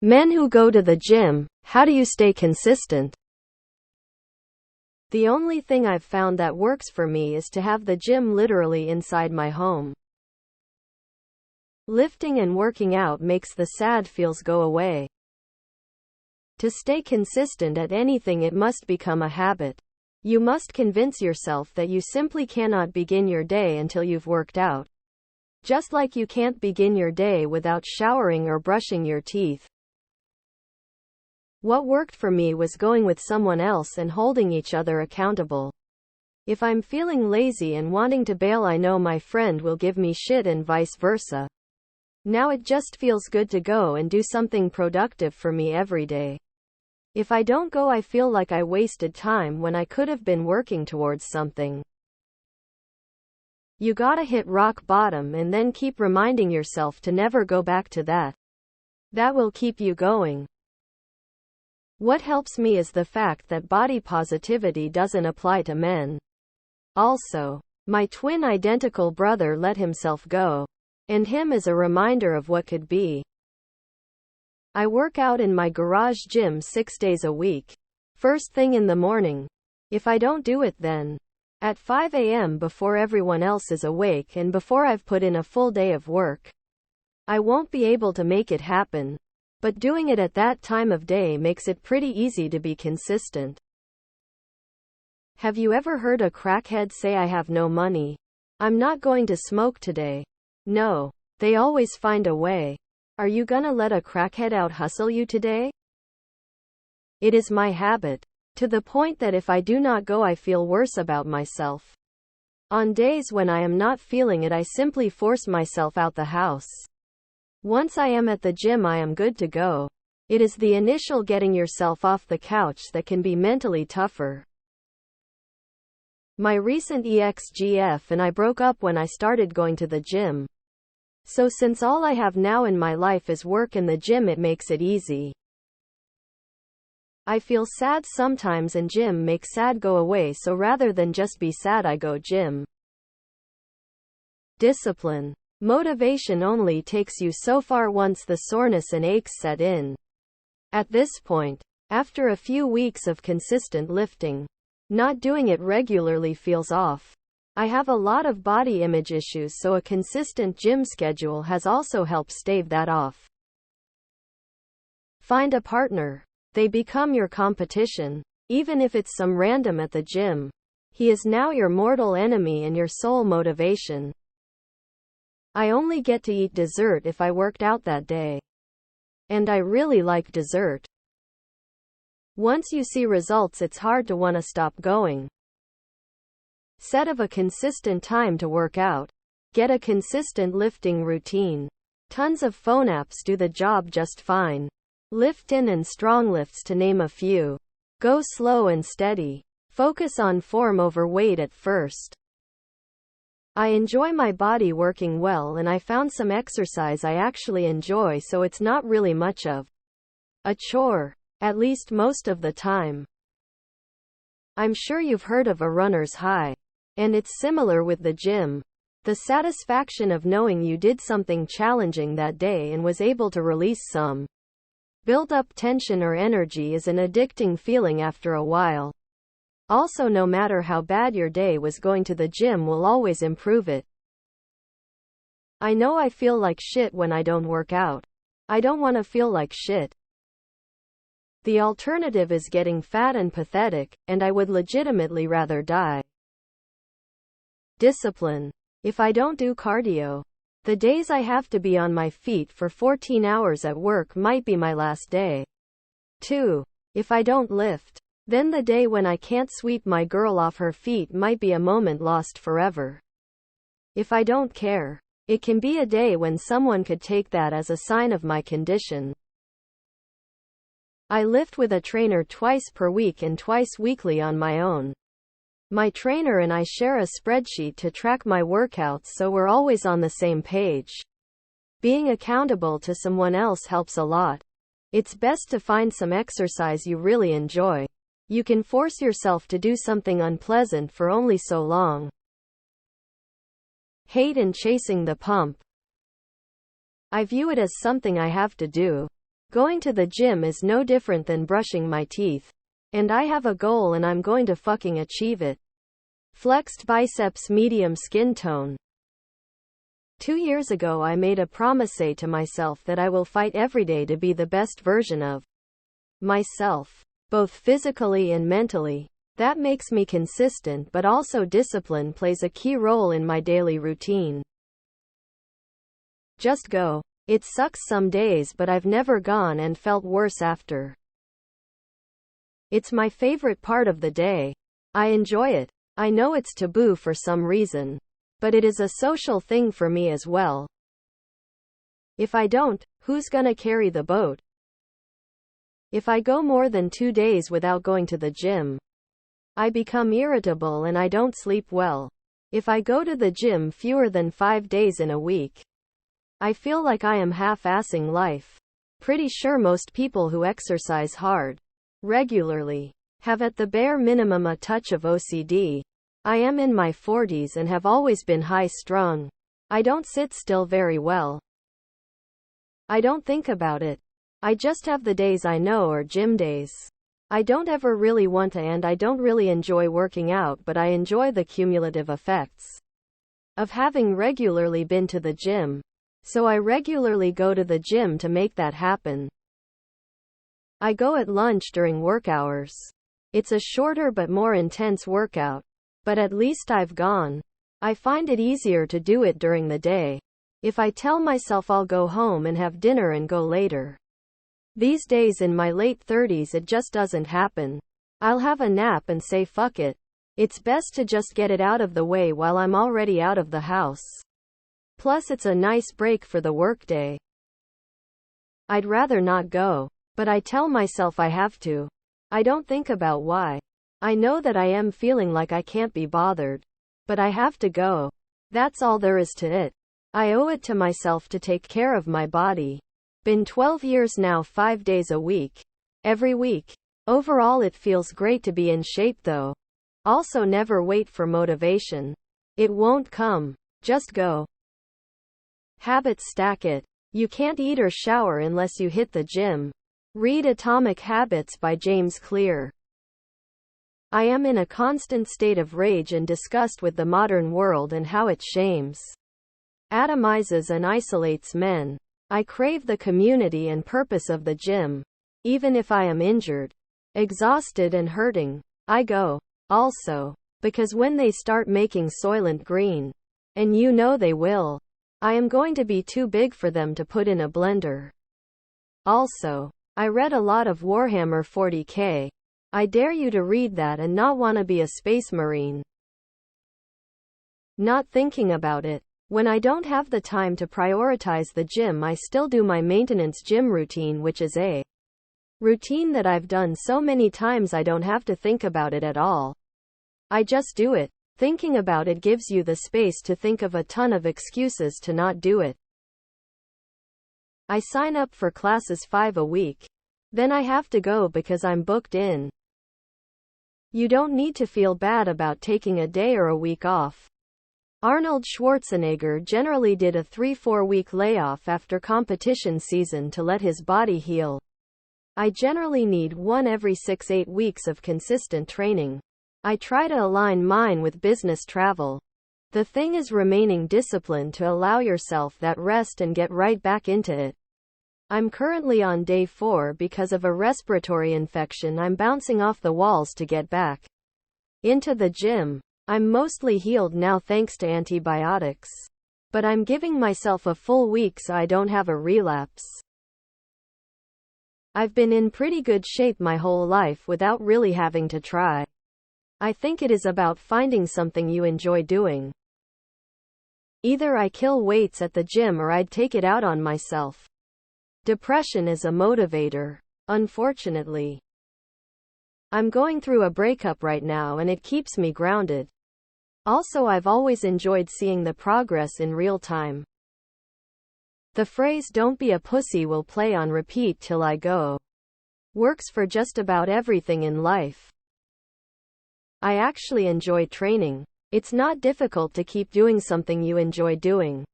Men who go to the gym, how do you stay consistent? The only thing I've found that works for me is to have the gym literally inside my home. Lifting and working out makes the sad feels go away. To stay consistent at anything, it must become a habit. You must convince yourself that you simply cannot begin your day until you've worked out. Just like you can't begin your day without showering or brushing your teeth. What worked for me was going with someone else and holding each other accountable. If I'm feeling lazy and wanting to bail, I know my friend will give me shit and vice versa. Now it just feels good to go and do something productive for me every day. If I don't go, I feel like I wasted time when I could have been working towards something. You gotta hit rock bottom and then keep reminding yourself to never go back to that. That will keep you going. What helps me is the fact that body positivity doesn't apply to men. Also, my twin identical brother let himself go. And him is a reminder of what could be. I work out in my garage gym 6 days a week. First thing in the morning. If I don't do it then, at 5 a.m. before everyone else is awake and before I've put in a full day of work, I won't be able to make it happen. But doing it at that time of day makes it pretty easy to be consistent. Have you ever heard a crackhead say, "I have no money. I'm not going to smoke today"? No. They always find a way. Are you gonna let a crackhead out hustle you today? It is my habit. To the point that if I do not go, I feel worse about myself. On days when I am not feeling it, I simply force myself out the house. Once I am at the gym, I am good to go. It is the initial getting yourself off the couch that can be mentally tougher. My recent ex-GF and I broke up when I started going to the gym. So since all I have now in my life is work and the gym, it makes it easy. I feel sad sometimes and gym makes sad go away, so rather than just be sad, I go gym. Discipline. Motivation only takes you so far once the soreness and aches set in. At this point, after a few weeks of consistent lifting, not doing it regularly feels off. I have a lot of body image issues, so a consistent gym schedule has also helped stave that off. Find a partner. They become your competition. Even if it's some random at the gym, he is now your mortal enemy and your sole motivation. I only get to eat dessert if I worked out that day. And I really like dessert. Once you see results, it's hard to want to stop going. Set of a consistent time to work out. Get a consistent lifting routine. Tons of phone apps do the job just fine. Lift in and strong lifts, to name a few. Go slow and steady. Focus on form over weight at first. I enjoy my body working well, and I found some exercise I actually enjoy, so it's not really much of a chore, at least most of the time. I'm sure you've heard of a runner's high. And it's similar with the gym. The satisfaction of knowing you did something challenging that day and was able to release some built up tension or energy is an addicting feeling after a while. Also, no matter how bad your day was, going to the gym will always improve it. I know I feel like shit when I don't work out. I don't want to feel like shit. The alternative is getting fat and pathetic, and I would legitimately rather die. Discipline. If I don't do cardio, the days I have to be on my feet for 14 hours at work might be my last day. 2. If I don't lift, then the day when I can't sweep my girl off her feet might be a moment lost forever. If I don't care, it can be a day when someone could take that as a sign of my condition. I lift with a trainer twice per week and twice weekly on my own. My trainer and I share a spreadsheet to track my workouts, so we're always on the same page. Being accountable to someone else helps a lot. It's best to find some exercise you really enjoy. You can force yourself to do something unpleasant for only so long. Hate and chasing the pump. I view it as something I have to do. Going to the gym is no different than brushing my teeth. And I have a goal and I'm going to fucking achieve it. Flexed biceps, medium skin tone. 2 years ago I made a promise to myself that I will fight every day to be the best version of myself, both physically and mentally. That makes me consistent, but also discipline plays a key role in my daily routine. Just go. It sucks some days, but I've never gone and felt worse after. It's my favorite part of the day. I enjoy it. I know it's taboo for some reason, but it is a social thing for me as well. If I don't, who's gonna carry the boat? If I go more than 2 days without going to the gym, I become irritable and I don't sleep well. If I go to the gym fewer than 5 days in a week, I feel like I am half-assing life. Pretty sure most people who exercise hard, regularly, have at the bare minimum a touch of OCD. I am in my 40s and have always been high-strung. I don't sit still very well. I don't think about it. I just have the days I know are gym days. I don't ever really want to, and I don't really enjoy working out, but I enjoy the cumulative effects of having regularly been to the gym. So I regularly go to the gym to make that happen. I go at lunch during work hours. It's a shorter but more intense workout, but at least I've gone. I find it easier to do it during the day. If I tell myself I'll go home and have dinner and go later. These days in my late 30s it just doesn't happen. I'll have a nap and say fuck it. It's best to just get it out of the way while I'm already out of the house. Plus it's a nice break for the workday. I'd rather not go, but I tell myself I have to. I don't think about why. I know that I am feeling like I can't be bothered, but I have to go. That's all there is to it. I owe it to myself to take care of my body. Been 12 years now, 5 days a week. Every week. Overall it feels great to be in shape though. Also never wait for motivation. It won't come. Just go. Habits stack it. You can't eat or shower unless you hit the gym. Read Atomic Habits by James Clear. I am in a constant state of rage and disgust with the modern world and how it shames, atomizes and isolates men. I crave the community and purpose of the gym. Even if I am injured, exhausted and hurting, I go. Also, because when they start making Soylent Green, and you know they will, I am going to be too big for them to put in a blender. Also, I read a lot of Warhammer 40k. I dare you to read that and not want to be a space marine. Not thinking about it. When I don't have the time to prioritize the gym, I still do my maintenance gym routine, which is a routine that I've done so many times I don't have to think about it at all. I just do it. Thinking about it gives you the space to think of a ton of excuses to not do it. I sign up for classes 5 a week. Then I have to go because I'm booked in. You don't need to feel bad about taking a day or a week off. Arnold Schwarzenegger generally did a 3-4 week layoff after competition season to let his body heal. I generally need one every 6-8 weeks of consistent training. I try to align mine with business travel. The thing is remaining disciplined to allow yourself that rest and get right back into it. I'm currently on day 4 because of a respiratory infection. I'm bouncing off the walls to get back into the gym. I'm mostly healed now thanks to antibiotics. But I'm giving myself a full week so I don't have a relapse. I've been in pretty good shape my whole life without really having to try. I think it is about finding something you enjoy doing. Either I kill weights at the gym or I'd take it out on myself. Depression is a motivator, unfortunately. I'm going through a breakup right now and it keeps me grounded. Also, I've always enjoyed seeing the progress in real time. The phrase "don't be a pussy" will play on repeat till I go. Works for just about everything in life. I actually enjoy training. It's not difficult to keep doing something you enjoy doing.